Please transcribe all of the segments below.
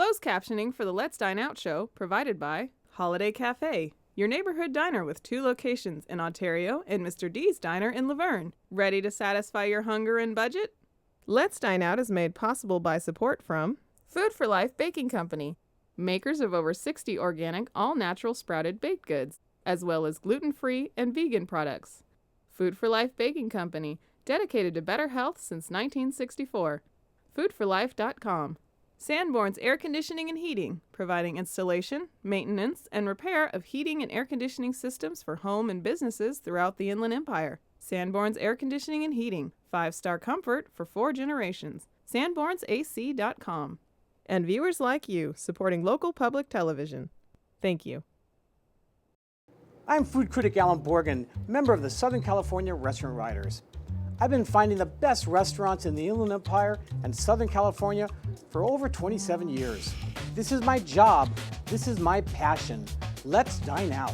Closed captioning for the Let's Dine Out show provided by Holiday Cafe, your neighborhood diner with 2 locations in Ontario and Mr. D's Diner in Laverne. Ready to satisfy your hunger and budget? Let's Dine Out is made possible by support from Food for Life Baking Company, makers of over 60 organic, all-natural sprouted baked goods, as well as gluten-free and vegan products. Food for Life Baking Company, dedicated to better health since 1964. Foodforlife.com. Sanborn's Air Conditioning and Heating, providing installation, maintenance, and repair of heating and air conditioning systems for home and businesses throughout the Inland Empire. Sanborn's Air Conditioning and Heating, 5-star comfort for 4 generations. Sanborn'sAC.com. And viewers like you, supporting local public television. Thank you. I'm food critic Alan Borgen, member of the Southern California Restaurant Writers. I've been finding the best restaurants in the Inland Empire and Southern California for over 27 years. This is my job. This is my passion. Let's dine out.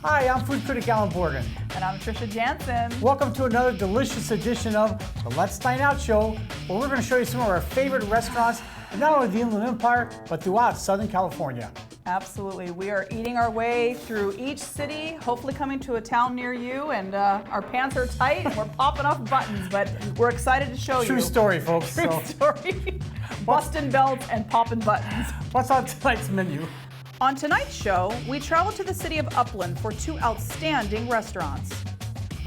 Hi, I'm food critic Alan Borgen. And I'm Tricia Jansen. Welcome to another delicious edition of the Let's Dine Out show, where we're going to show you some of our favorite restaurants, not only the Inland Empire, but throughout Southern California. Absolutely. We are eating our way through each city, hopefully coming to a town near you, and our pants are tight and we're popping off buttons, but we're excited to show you. True story, folks. True story. Busting belts and popping buttons. What's on tonight's menu? On tonight's show, we travel to the city of Upland for 2 outstanding restaurants.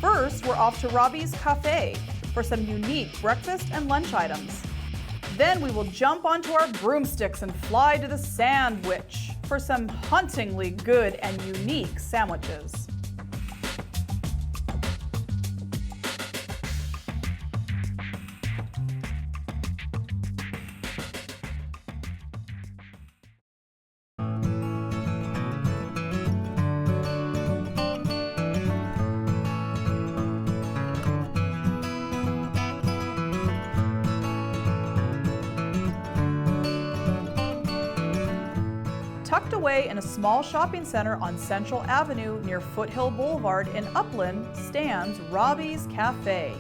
First, we're off to Rabbis Cafe for some unique breakfast and lunch items. Then we will jump onto our broomsticks and fly to the SandWich for some hauntingly good and unique sandwiches. Tucked away in a small shopping center on Central Avenue near Foothill Boulevard in Upland stands Rabbis Cafe.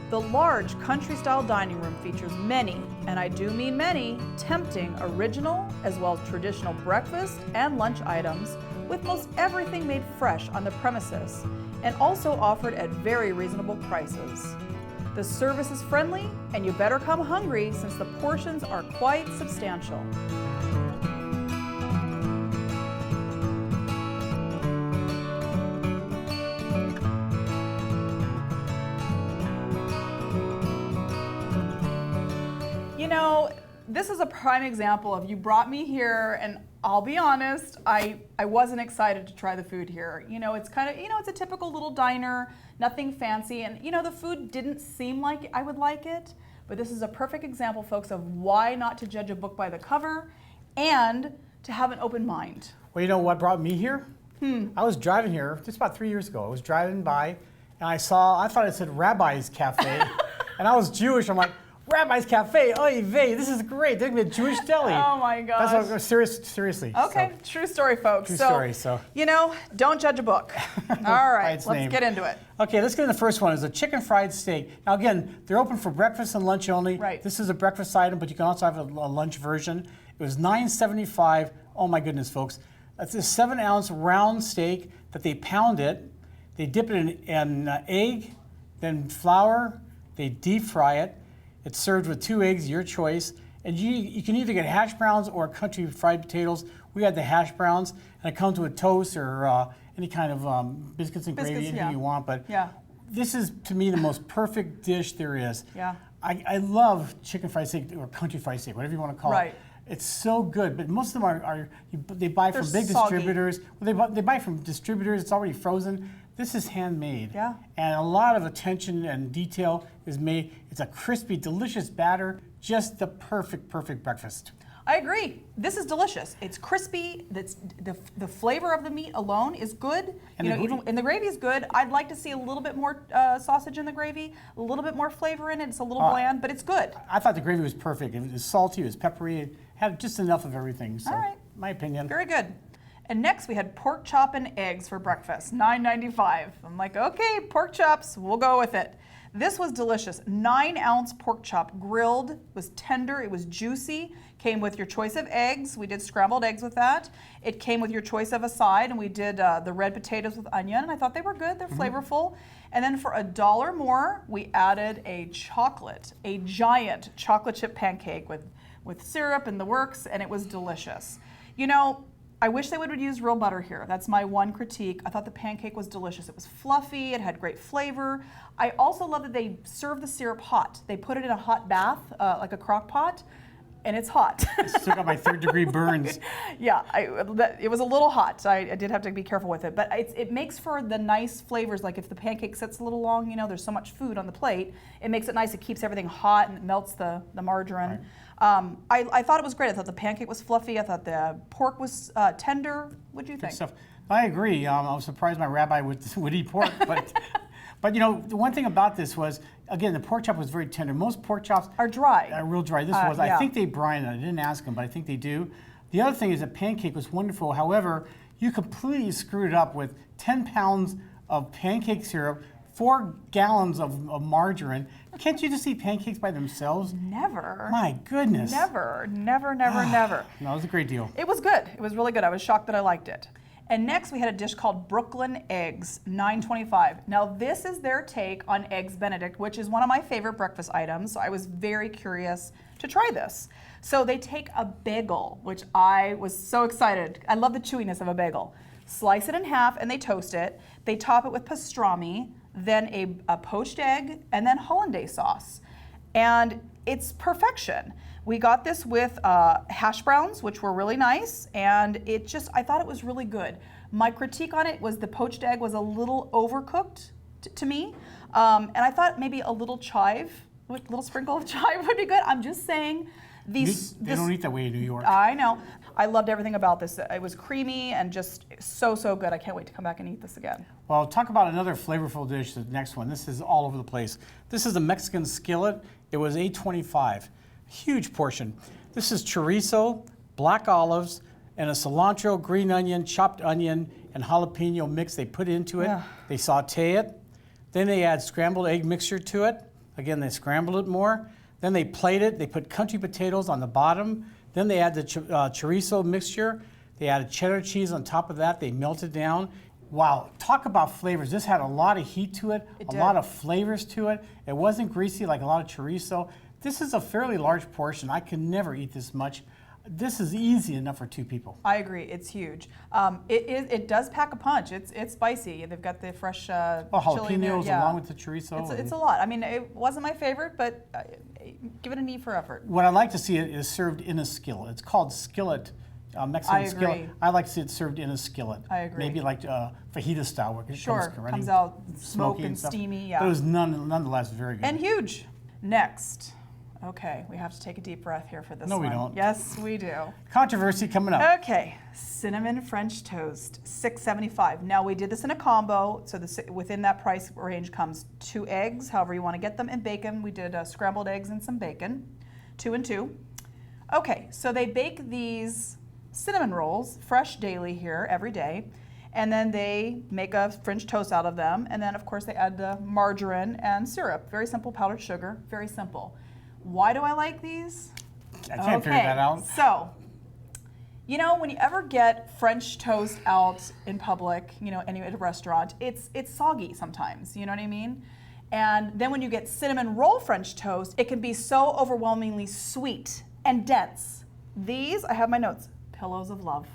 The large country-style dining room features many, and I do mean many, tempting original as well as traditional breakfast and lunch items, with most everything made fresh on the premises and also offered at very reasonable prices. The service is friendly, and you better come hungry since the portions are quite substantial. You know, this is a prime example of you brought me here, and I'll be honest, I wasn't excited to try the food here. You know, it's kind of, it's a typical little diner, nothing fancy, and the food didn't seem like I would like it, but this is a perfect example, folks, of why not to judge a book by the cover and to have an open mind. Well, you know what brought me here? I was driving here just about 3 years ago. I was driving by, and I thought it said Rabbis Cafe, and I was Jewish. I'm like, Rabbis Cafe, oy vey, this is great. They're gonna be a Jewish deli. Oh my gosh. That's what, seriously. Okay, so. True story, folks. True story, so. Don't judge a book. All right, let's get into it. Okay, let's get into the first one. It's a chicken fried steak. Now again, they're open for breakfast and lunch only. Right. This is a breakfast item, but you can also have a lunch version. It was $9.75. Oh my goodness, folks. That's a 7-ounce round steak that they pound it. They dip it in egg, then flour. They deep fry it. It's served with 2 eggs, your choice. And you can either get hash browns or country fried potatoes. We had the hash browns, and it comes with toast or any kind of biscuits and gravy, anything you want. But this is, to me, the most perfect dish there is. Yeah. I love chicken fried steak or country fried steak, whatever you want to call it. It's so good, but most of them they buy from big distributors. Well, they buy from distributors. It's already frozen. This is handmade. Yeah. And a lot of attention and detail is made. It's a crispy, delicious batter. Just the perfect breakfast. I agree. This is delicious. It's crispy. The flavor of the meat alone is good. And the gravy is good. I'd like to see a little bit more sausage in the gravy, a little bit more flavor in it. It's a little bland, but it's good. I thought the gravy was perfect. It was salty. It was peppery. It had just enough of everything. So, all right. My opinion. Very good. And next we had pork chop and eggs for breakfast, $9.95. I'm like, okay, pork chops, we'll go with it. This was delicious. 9-ounce pork chop, grilled, it was tender, it was juicy. Came with your choice of eggs. We did scrambled eggs with that. It came with your choice of a side, and we did the red potatoes with onion, and I thought they were good. They're flavorful. And then for $1 more, we added a giant chocolate chip pancake with syrup and the works, and it was delicious. You know, I wish they would use real butter here. That's my one critique. I thought the pancake was delicious. It was fluffy, it had great flavor. I also love that they serve the syrup hot. They put it in a hot bath, like a crock pot, and it's hot. I still got my 3rd-degree burns. Yeah, it was a little hot. So I did have to be careful with it. But it makes for the nice flavors. Like if the pancake sits a little long, you know, there's so much food on the plate. It makes it nice. It keeps everything hot and it melts the margarine. Right. I thought it was great. I thought the pancake was fluffy. I thought the pork was tender. What do you think? Good stuff. I agree. I was surprised my rabbi would eat pork, but you know, the one thing about this was, again, the pork chop was very tender. Most pork chops are dry. Are real dry. This was. Yeah. I think they brine it. I didn't ask them, but I think they do. The other thing is the pancake was wonderful. However, you completely screwed it up with 10 pounds of pancake syrup, 4 gallons of margarine. Can't you just eat pancakes by themselves? Never. My goodness. Never. No, it was a great deal. It was good. It was really good. I was shocked that I liked it. And next we had a dish called Brooklyn Eggs, $9.25. Now this is their take on Eggs Benedict, which is one of my favorite breakfast items. So I was very curious to try this. So they take a bagel, which I was so excited. I love the chewiness of a bagel. Slice it in half and they toast it. They top it with pastrami, then a poached egg, and then hollandaise sauce. And it's perfection. We got this with hash browns, which were really nice, and I thought it was really good. My critique on it was the poached egg was a little overcooked to me, and I thought maybe a little little sprinkle of chive would be good. I'm just saying. They don't eat that way in New York. I know. I loved everything about this. It was creamy and just so good. I can't wait to come back and eat this again. Well, talk about another flavorful dish, the next one. This is all over the place. This is a Mexican skillet. It was $8.25. Huge portion. This is chorizo, black olives, and a cilantro, green onion, chopped onion, and jalapeno mix they put into it. Yeah. They saute it. Then they add scrambled egg mixture to it. Again, they scramble it more. Then they plate it. They put country potatoes on the bottom. Then they add the chorizo mixture. They added cheddar cheese on top of that. They melt it down. Wow, talk about flavors. This had a lot of heat to it, a lot of flavors to it. It wasn't greasy like a lot of chorizo. This is a fairly large portion. I could never eat this much. This is easy enough for 2 people. I agree. It's huge. It does pack a punch. It's spicy. They've got the fresh jalapenos chili along with the chorizo. It's a lot. I mean, it wasn't my favorite, but give it an E for effort. What I like to see it is served in a skillet. It's called skillet, Mexican skillet. I like to see it served in a skillet. I agree. Maybe like fajita style, where it comes out smoke and steamy. Yeah. But it was nonetheless very good. And huge. Next. Okay, we have to take a deep breath here for this one. No, we don't. Yes, we do. Controversy coming up. Okay, cinnamon French toast, $6.75. Now we did this in a combo, so within that price range comes 2 eggs, however you want to get them, and bacon. We did scrambled eggs and some bacon, 2 and 2. Okay, so they bake these cinnamon rolls, fresh daily here, every day, and then they make a French toast out of them, and then of course they add the margarine and syrup. Very simple, powdered sugar, very simple. Why do I like these? I can't figure that out. So, you know, when you ever get French toast out in public, you know, at a restaurant, it's soggy sometimes, you know what I mean? And then when you get cinnamon roll French toast, it can be so overwhelmingly sweet and dense. These, I have my notes, pillows of love.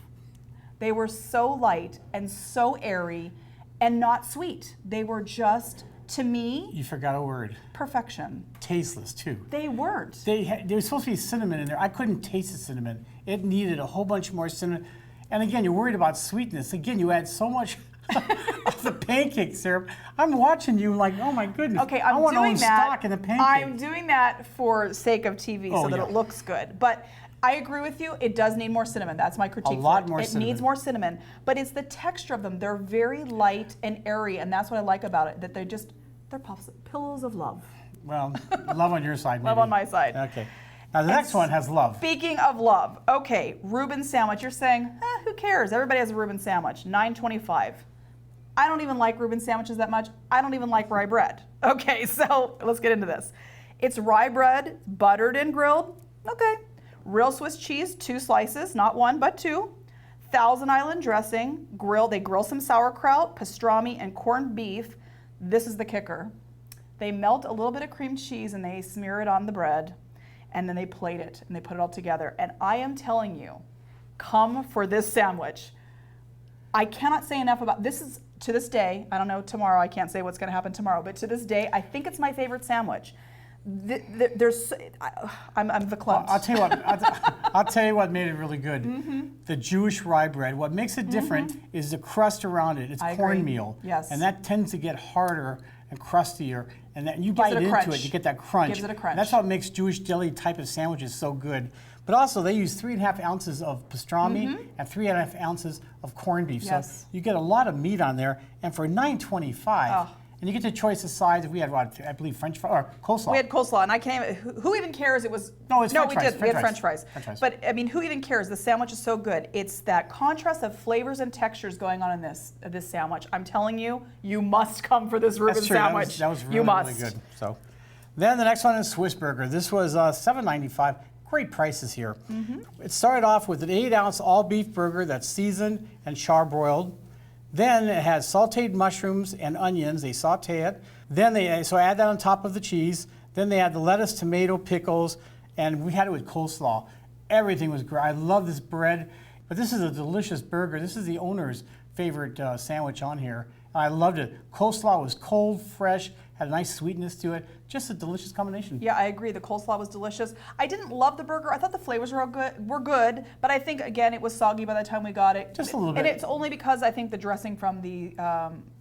They were so light and so airy and not sweet. They were just, to me, you forgot a word. Perfection. Tasteless too. They weren't. There was supposed to be cinnamon in there. I couldn't taste the cinnamon. It needed a whole bunch more cinnamon. And again, you're worried about sweetness. Again, you add so much of the pancake syrup. I'm watching you like, oh my goodness. Okay, I want to own stock in the pancake. I'm doing that for sake of TV so that it looks good. But I agree with you. It does need more cinnamon. That's my critique. A lot more cinnamon. It needs more cinnamon. But it's the texture of them. They're very light and airy, and that's what I like about it. That they're puffs, pillows of love. Well, love on your side. Love on my side. Okay. Now the next one has love. Speaking of love, okay, Reuben sandwich. You're saying, who cares? Everybody has a Reuben sandwich. $9.25. I don't even like Reuben sandwiches that much. I don't even like rye bread. Okay, so let's get into this. It's rye bread, buttered and grilled. Okay. Real Swiss cheese, 2 slices, not 1, but 2. Thousand Island dressing, they grill some sauerkraut, pastrami, and corned beef. This is the kicker. They melt a little bit of cream cheese and they smear it on the bread, and then they plate it and they put it all together. And I am telling you, come for this sandwich. I cannot say enough about this. Is to this day, I don't know tomorrow, I can't say what's going to happen tomorrow, but to this day, I think it's my favorite sandwich. I'm verklempt. I'll tell you what. I'll tell you what made it really good. Mm-hmm. The Jewish rye bread. What makes it different is the crust around it. It's cornmeal. Yes. And that tends to get harder and crustier. And that you bite into it, you get that crunch. Gives it a crunch. And that's what makes Jewish deli type of sandwiches so good. But also, they use 3.5 ounces of pastrami and 3.5 ounces of corned beef. Yes. So you get a lot of meat on there. And for $9.25. And you get the choice of sides. We had, what, I believe, French fries or coleslaw. We had coleslaw, and I came. Who even cares? It was no, it's no, French we fries, did. We had French fries. But I mean, who even cares? The sandwich is so good. It's that contrast of flavors and textures going on in this sandwich. I'm telling you, you must come for this Reuben sandwich. That was really, you must. really good. So, then the next one is Swiss Burger. This was $7.95. Great prices here. It started off with an 8-ounce all-beef burger that's seasoned and charbroiled. Then it has sauteed mushrooms and onions. They saute it. Then so add that on top of the cheese. Then they add the lettuce, tomato, pickles, and we had it with coleslaw. Everything was great. I love this bread, but this is a delicious burger. This is the owner's favorite sandwich on here. I loved it. Coleslaw was cold, fresh, had a nice sweetness to it. Just a delicious combination. Yeah, I agree. The coleslaw was delicious. I didn't love the burger. I thought the flavors were good, but I think again it was soggy by the time we got it. Just a little bit. And it's only because I think the dressing from the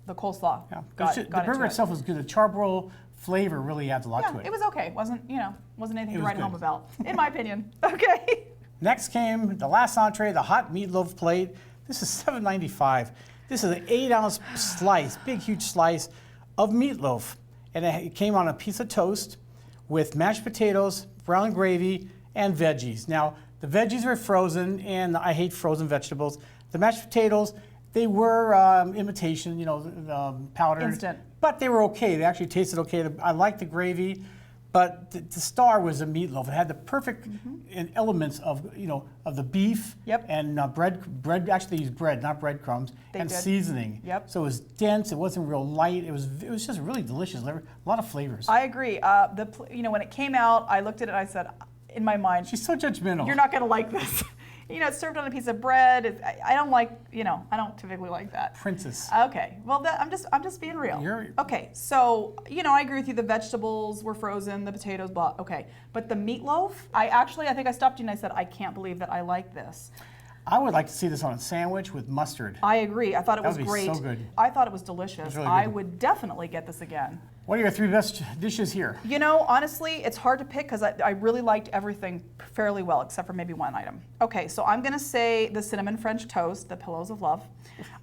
coleslaw got the burger itself was good. The charbroil flavor really adds a lot to it. It was okay. Wasn't anything to write home good. about, in my opinion. Okay. Next came the last entree, the hot meatloaf plate. This is $7.95. This is an 8-ounce slice, big, huge slice of meatloaf. And it came on a piece of toast with mashed potatoes, brown gravy, and veggies. Now, the veggies were frozen, and I hate frozen vegetables. The mashed potatoes, they were imitation, powdered. Instant. But they were okay. They actually tasted okay. I liked the gravy. But the star was the meatloaf. It had the perfect elements of the beef and bread. Actually, they used bread, not breadcrumbs, and seasoning. Yep. So it was dense. It wasn't real light. It was just really delicious. A lot of flavors. I agree. When it came out, I looked at it and I said, in my mind, she's so judgmental. You're not going to like this. It's served on a piece of bread. I don't like, I don't typically like that. Princess. Okay. Well, I'm just being real. Okay. So, I agree with you. The vegetables were frozen, the potatoes, blah. Okay. But the meatloaf, I think I stopped you and I said, I can't believe that I like this. I would like to see this on a sandwich with mustard. I agree. I thought it was great. That would be so good. I thought it was delicious. It's really good. I would definitely get this again. What are your 3 best dishes here? Honestly, it's hard to pick because I really liked everything fairly well, except for maybe one item. Okay, so I'm going to say the cinnamon French toast, the pillows of love.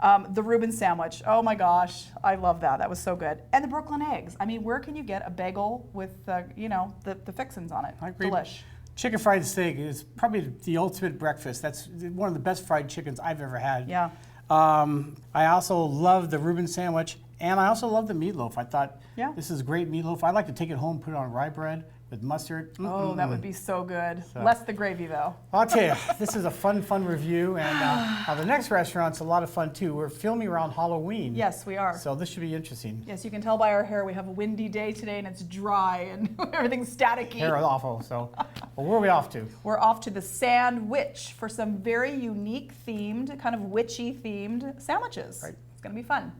The Reuben sandwich. Oh my gosh, I love that. That was so good. And the Brooklyn eggs. I mean, where can you get a bagel with, the fixins on it? I agree. Delish. Chicken fried steak is probably the ultimate breakfast. That's one of the best fried chickens I've ever had. Yeah. I also love the Reuben sandwich, and I also love the meatloaf. I thought this is great meatloaf. I'd like to take it home, put it on rye bread with mustard. Oh, that would be so good. Less the gravy, though. I'll tell you, this is a fun review, and the next restaurant's a lot of fun, too. We're filming around Halloween. Yes, we are. So this should be interesting. Yes, you can tell by our hair. We have a windy day today, and it's dry, and everything's staticky. Hair is awful, so well, where are we off to? We're off to the SandWich for some very unique themed, kind of witchy themed sandwiches. Right. It's going to be fun.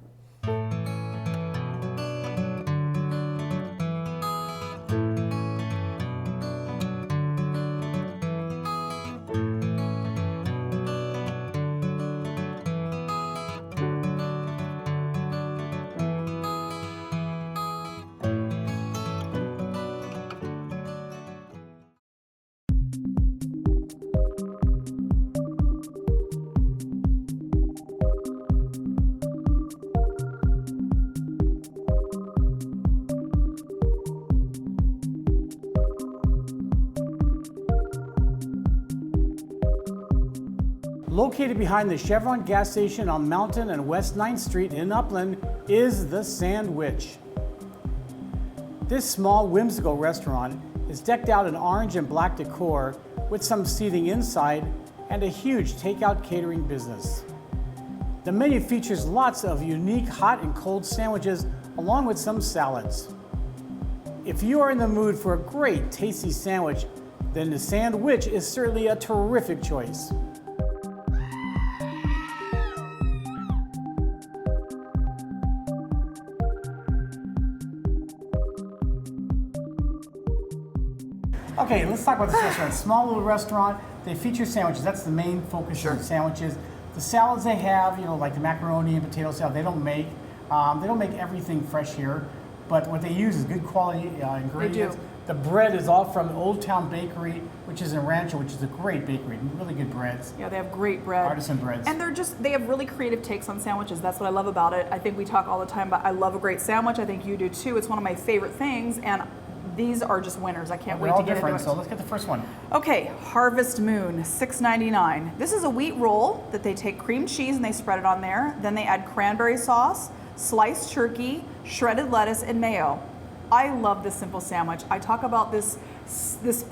Located behind the Chevron gas station on Mountain and West 9th Street in Upland is the SandWich. This small, whimsical restaurant is decked out in orange and black decor with some seating inside and a huge takeout catering business. The menu features lots of unique hot and cold sandwiches along with some salads. If you are in the mood for a great, tasty sandwich, then the SandWich is certainly a terrific choice. Okay, let's talk about this restaurant. Small little restaurant. They feature sandwiches. That's the main focus of the sandwiches. The salads they have, like the macaroni and potato salad, they don't make. They don't make everything fresh here, but what they use is good quality ingredients. They do. The bread is all from Old Town Bakery, which is in Rancho, which is a great bakery. Really good breads. Yeah, they have great bread. Artisan breads. And they have really creative takes on sandwiches. That's what I love about it. I think we talk all the time about I love a great sandwich. I think you do too. It's one of my favorite things, and these are just winners. I can't wait to get into it. So let's get the first one. Okay, Harvest Moon, $6.99. This is a wheat roll that they take cream cheese and they spread it on there. Then they add cranberry sauce, sliced turkey, shredded lettuce, and mayo. I love this simple sandwich. I talk about this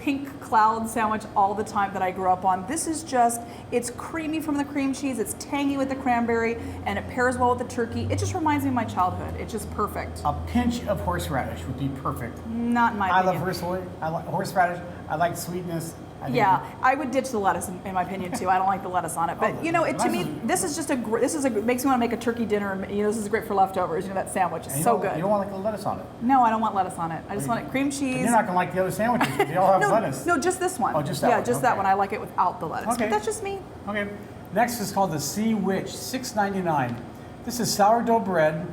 pink cloud sandwich all the time that I grew up on. This is just, it's creamy from the cream cheese, it's tangy with the cranberry, and it pairs well with the turkey. It just reminds me of my childhood. It's just perfect. A pinch of horseradish would be perfect. Not in my opinion. I like horseradish. I like sweetness. I would ditch the lettuce in my opinion too. I don't like the lettuce on it, but to me, this is just makes me want to make a turkey dinner. And this is great for leftovers. That sandwich is so good. You don't want the lettuce on it. No, I don't want lettuce on it. I just want it cream cheese. You're not gonna like the other sandwiches. They all have lettuce. No, just this one. Oh, just that one. Yeah, just that one. I like it without the lettuce. Okay. But that's just me. Okay. Next is called the SandWich, $6.99. This is sourdough bread.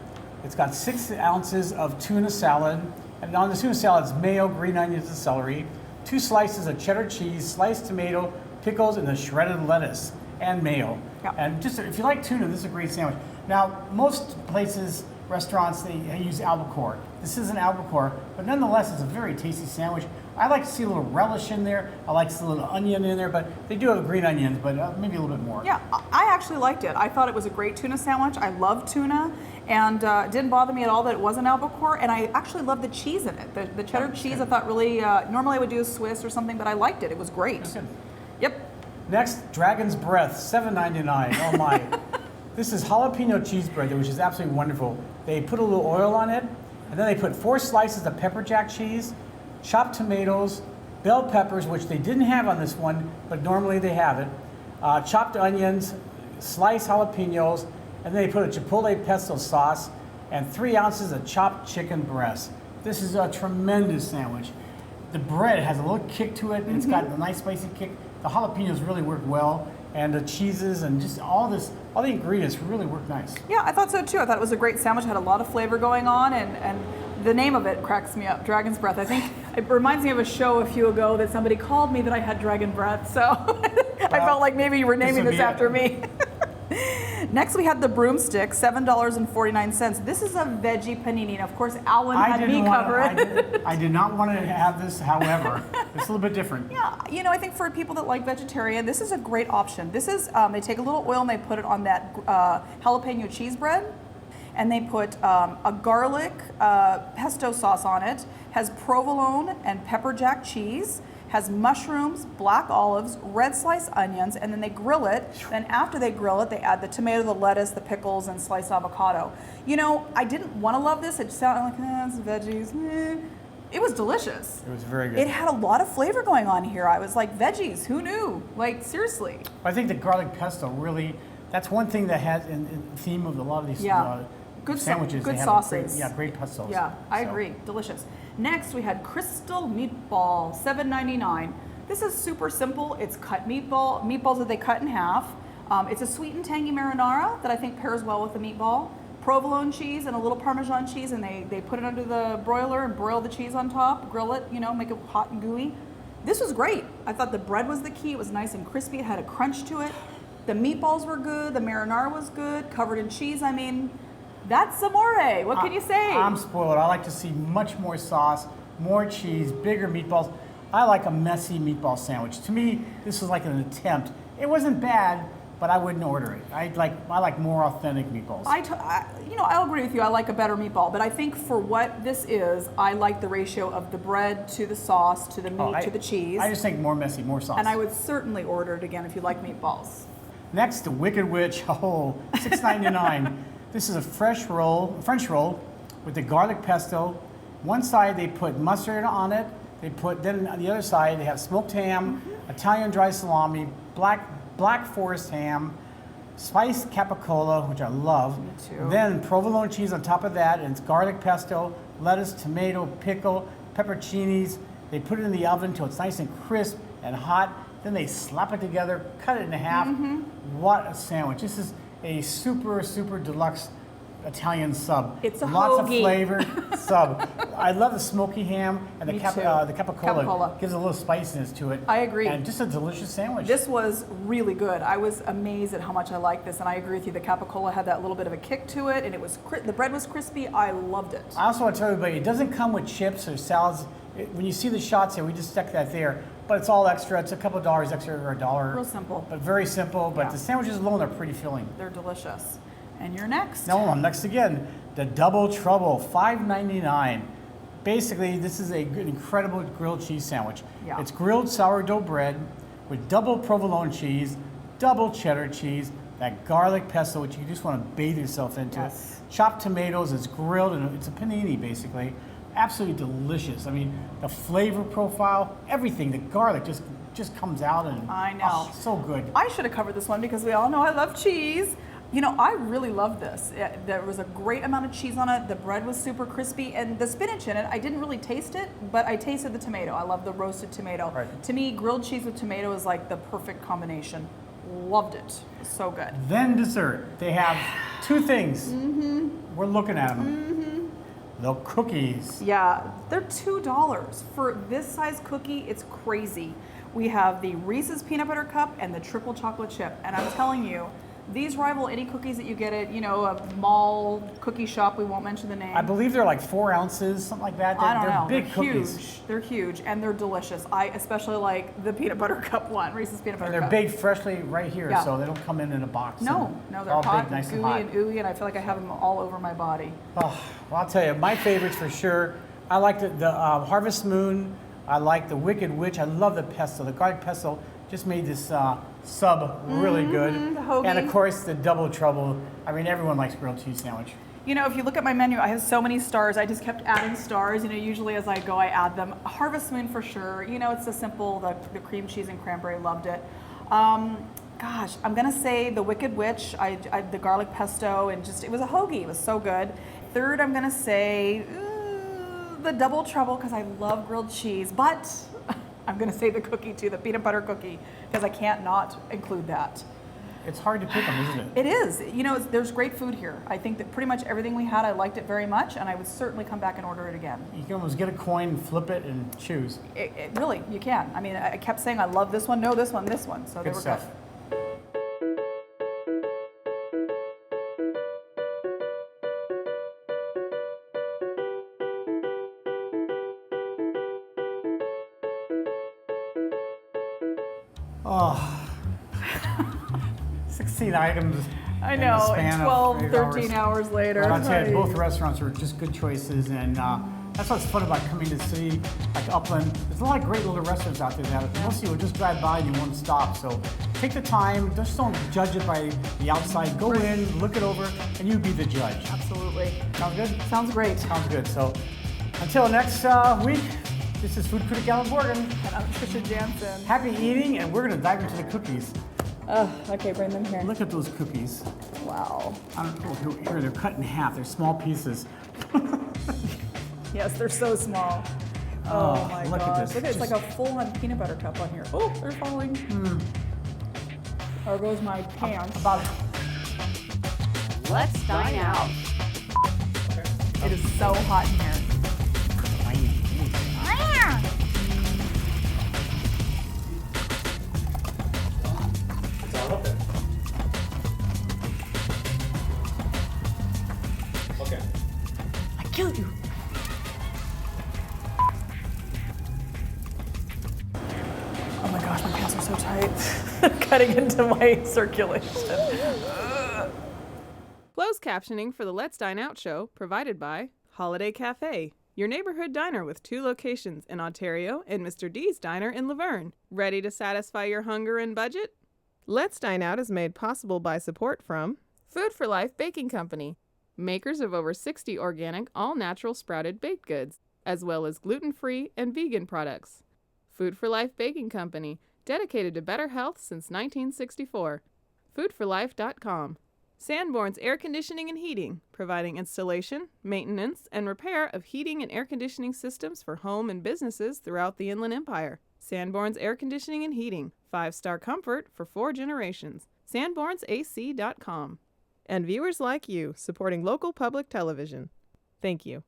It's got 6 ounces of tuna salad, and on the tuna salad it's mayo, green onions, and celery. 2 slices of cheddar cheese, sliced tomato, pickles, and the shredded lettuce and mayo. Yep. And just if you like tuna, this is a great sandwich. Now, most places, restaurants, they use albacore. This isn't albacore, but nonetheless, it's a very tasty sandwich. I like to see a little relish in there. I like to see a little onion in there, but they do have green onions, but maybe a little bit more. Yeah, I actually liked it. I thought it was a great tuna sandwich. I love tuna, and it didn't bother me at all that it wasn't albacore, and I actually love the cheese in it. The cheddar cheese good. I thought really, normally I would do a Swiss or something, but I liked it. It was great. That's good. Yep. Next, Dragon's Breath, $7.99. Oh my. This is jalapeno cheese bread, which is absolutely wonderful. They put a little oil on it, and then they put 4 slices of pepper jack cheese, chopped tomatoes, bell peppers, which they didn't have on this one, but normally they have it, chopped onions, sliced jalapenos, and then they put a chipotle pesto sauce and 3 ounces of chopped chicken breast. This is a tremendous sandwich. The bread has a little kick to it. It's got a nice spicy kick. The jalapenos really work well, and the cheeses and just all the ingredients really work nice. Yeah, I thought so too. I thought it was a great sandwich. It had a lot of flavor going on, and the name of it cracks me up, Dragon's Breath. I think it reminds me of a show a few ago that somebody called me that I had dragon breath, so I felt like maybe you were naming this after me. Next, we had the broomstick, $7.49. This is a veggie panini. And of course, Alan had me cover it. I did not want to have this, however. It's a little bit different. Yeah, I think for people that like vegetarian, this is a great option. This is, they take a little oil and they put it on that jalapeno cheese bread. And they put a garlic pesto sauce on it, has provolone and pepper jack cheese, has mushrooms, black olives, red sliced onions, and then they grill it. Then after they grill it, they add the tomato, the lettuce, the pickles, and sliced avocado. I didn't want to love this. It sounded like, it's veggies. It was delicious. It was very good. It had a lot of flavor going on here. I was like, veggies, who knew? Like, seriously. I think the garlic pesto really, that's one thing that has in theme of a lot of these good sandwiches. Good they have sauces. Great pestos. Yeah, I agree. Delicious. Next, we had Crystal Meatball, $7.99. This is super simple. It's cut meatballs that they cut in half. It's a sweet and tangy marinara that I think pairs well with the meatball. Provolone cheese and a little Parmesan cheese, and they put it under the broiler and broil the cheese on top, grill it, make it hot and gooey. This was great. I thought the bread was the key. It was nice and crispy. It had a crunch to it. The meatballs were good. The marinara was good, covered in cheese. I mean, that's amore. What can you say? I'm spoiled. I like to see much more sauce, more cheese, bigger meatballs. I like a messy meatball sandwich. To me, this was like an attempt. It wasn't bad, but I wouldn't order it. I like more authentic meatballs. I'll agree with you. I like a better meatball, but I think for what this is, I like the ratio of the bread to the sauce to the meat to the cheese. I just think more messy, more sauce. And I would certainly order it again if you like meatballs. Next, the Wicked Witch, $6.99. This is a French roll with the garlic pesto. One side they put mustard on it. Then on the other side they have smoked ham, Italian dry salami, black forest ham, spiced capicola, which I love. Me too. Then provolone cheese on top of that, and it's garlic pesto, lettuce, tomato, pickle, pepperoncinis. They put it in the oven until it's nice and crisp and hot. Then they slap it together, cut it in half. What a sandwich. This is a super, super deluxe Italian sub. It's a Lots hoagie. of flavor sub. I love the smoky ham and the capicola Capicola. gives a little spiciness to it. I agree. And just a delicious sandwich. This was really good. I was amazed at how much I liked this, and I agree with you. The capicola had that little bit of a kick to it, and the bread was crispy. I loved it. I also want to tell everybody, it doesn't come with chips or salads. When you see the shots here, we just stuck that there. But it's all extra. It's a couple of dollars extra or $1. Real simple. But very simple. But Yeah. the sandwiches alone are pretty filling. They're delicious. And you're next. Now I'm next again. The Double Trouble, $5.99. Basically, this is an incredible grilled cheese sandwich. Yeah. It's grilled sourdough bread with double provolone cheese, double cheddar cheese, that garlic pesto, which you just want to bathe yourself into. Yes. Chopped tomatoes. It's grilled, and it's a panini basically. Absolutely delicious. I mean, the flavor profile, everything. The garlic just comes out, and I know. oh, so good. I should have covered this one because we all know I love cheese. I really love this. There was a great amount of cheese on it. The bread was super crispy, and the spinach in it, I didn't really taste it, but I tasted the tomato. I love the roasted tomato. Right. To me, grilled cheese with tomato is like the perfect combination. Loved it. It was so good. Then dessert. They have two things. We're looking at them. The cookies. Yeah, they're $2 for this size cookie. It's crazy. We have the Reese's Peanut Butter Cup and the Triple Chocolate Chip, and I'm telling you, these rival any cookies that you get at, a mall cookie shop. We won't mention the name. I believe they're like 4 ounces, something like that. I don't they're know. big They're cookies. huge. They're huge, and they're delicious. I especially like the peanut butter cup one, Reese's Peanut Butter And they're Cup. big, freshly right here, Yeah. so they don't come in a box. No, and they're all hot, big, nice and gooey, hot. and ooey, and I feel like I have them all over my body. Oh, well, I'll tell you, my favorites for sure. I like the Harvest Moon. I like the Wicked Witch. I love the pesto. The garlic pesto just made this sub really good. the hoagie. And of course, the Double Trouble. I mean, everyone likes grilled cheese sandwich. If you look at my menu, I have so many stars. I just kept adding stars. Usually as I go, I add them. Harvest Moon for sure. It's the simple, the cream cheese and cranberry. Loved it. Gosh, I'm gonna say the Wicked Witch. The garlic pesto, and it was a hoagie. It was so good. Third, I'm gonna say the Double Trouble because I love grilled cheese, but I'm gonna say the cookie too, the peanut butter cookie, because I can't not include that. It's hard to pick them, isn't it? It is. There's great food here. I think that pretty much everything we had, I liked it very much, and I would certainly come back and order it again. You can almost get a coin, flip it, and choose. Really, you can. I mean, I kept saying I love this one, no, this one, this one. So they Good were stuff. good. Oh, 16 items. I in the know, span and of 12, 8 13 hours later. But I'll tell you, Right. both restaurants were just good choices, and that's what's fun about coming to the city, like Upland. There's a lot of great little restaurants out there that most of you will just drive by and you won't stop. So take the time, just don't judge it by the outside. Go in, look it over, and you be the judge. Absolutely. Sound good? Sounds great. Sounds good. So until next week, this is Food Critic Alan Morgan. And I'm Trisha Jansen. Happy eating, and we're going to dive into the cookies. Okay, bring them here. Look at those cookies. Wow. I don't know, here they're cut in half. They're small pieces. Yes, they're so small. Oh my look at gosh. this. Look, it's Just- like a full-on peanut butter cup on here. Oh, they're falling. There goes my pants. About Let's dine out. It is so hot in here. It's all open. Okay. I killed you. Oh my gosh, my pants are so so tight. Cutting into my circulation. Closed captioning for the Let's Dine Out show provided by Holiday Cafe, your neighborhood diner with 2 locations in Ontario and Mr. D's Diner in Laverne. Ready to satisfy your hunger and budget? Let's Dine Out is made possible by support from Food for Life Baking Company, makers of over 60 organic, all-natural sprouted baked goods, as well as gluten-free and vegan products. Food for Life Baking Company, dedicated to better health since 1964. Foodforlife.com. Sanborn's Air Conditioning and Heating, providing installation, maintenance, and repair of heating and air conditioning systems for home and businesses throughout the Inland Empire. Sanborn's Air Conditioning and Heating, 5-star comfort for 4 generations. Sanborn'sAC.com. And viewers like you, supporting local public television. Thank you.